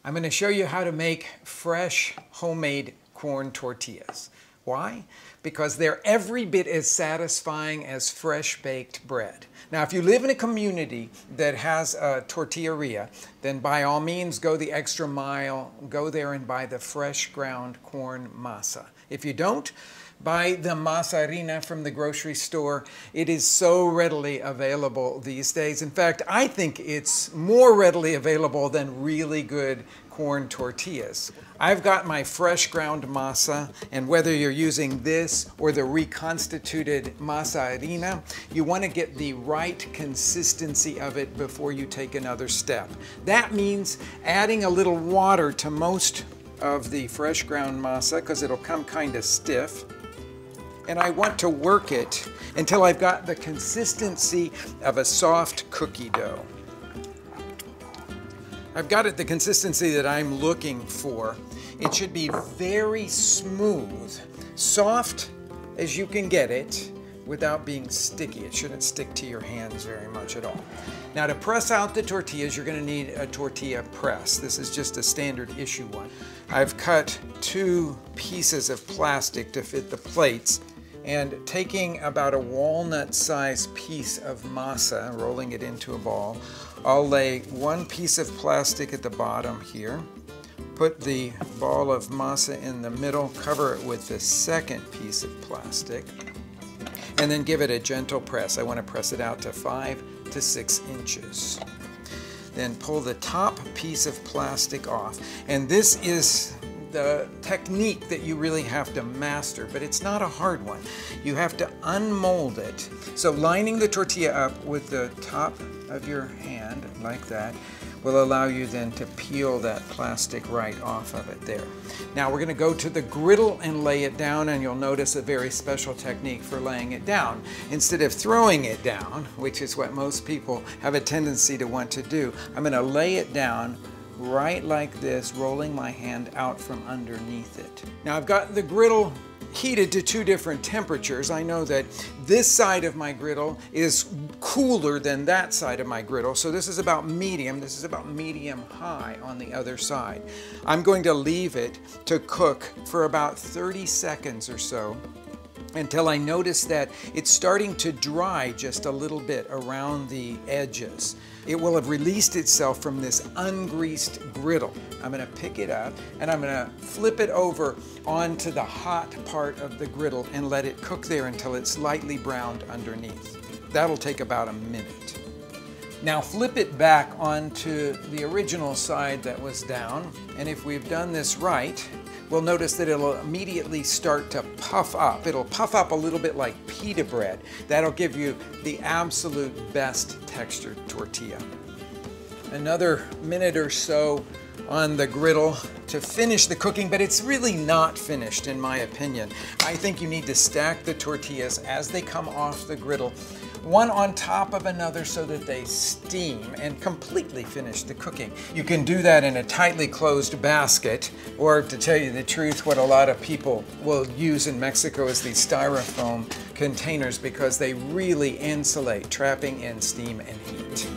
I'm going to show you how to make fresh homemade corn tortillas. Why? Because they're every bit as satisfying as fresh baked bread. Now, if you live in a community that has a tortilleria, then by all means go the extra mile, go there and buy the fresh ground corn masa. If you don't, buy the masa harina from the grocery store. It is so readily available these days. In fact, I think it's more readily available than really good corn tortillas. I've got my fresh ground masa, and whether you're using this or the reconstituted masa harina, you want to get the right consistency of it before you take another step. That means adding a little water to most of the fresh ground masa because it'll come kind of stiff. And I want to work it until I've got the consistency of a soft cookie dough. I've got it the consistency that I'm looking for. It should be very smooth, soft as you can get it without being sticky. It shouldn't stick to your hands very much at all. Now, to press out the tortillas, you're going to need a tortilla press. This is just a standard issue one. I've cut 2 pieces of plastic to fit the plates, and taking about a walnut-sized piece of masa, rolling it into a ball, I'll lay 1 piece of plastic at the bottom here, put the ball of masa in the middle, cover it with the second piece of plastic, and then give it a gentle press. I want to press it out to 5 to 6 inches. Then pull the top piece of plastic off, and this is the technique that you really have to master, but it's not a hard one. You have to unmold it. So lining the tortilla up with the top of your hand like that will allow you then to peel that plastic right off of it there. Now we're going to go to the griddle and lay it down, and you'll notice a very special technique for laying it down. Instead of throwing it down, which is what most people have a tendency to want to do, I'm going to lay it down right like this, rolling my hand out from underneath it. Now I've got the griddle heated to 2 different temperatures. I know that this side of my griddle is cooler than that side of my griddle, so this is about medium. This is about medium high on the other side. I'm going to leave it to cook for about 30 seconds or so until I notice that it's starting to dry just a little bit around the edges. It will have released itself from this ungreased griddle. I'm going to pick it up and I'm going to flip it over onto the hot part of the griddle and let it cook there until it's lightly browned underneath. That'll take about a minute. Now flip it back onto the original side that was down, and if we've done this right, we'll notice that it'll immediately start to puff up. It'll puff up a little bit like pita bread. That'll give you the absolute best textured tortilla. Another minute or so on the griddle to finish the cooking, but it's really not finished in my opinion. I think you need to stack the tortillas as they come off the griddle, one on top of another so that they steam and completely finish the cooking. You can do that in a tightly closed basket, or to tell you the truth, what a lot of people will use in Mexico is these styrofoam containers because they really insulate, trapping in steam and heat.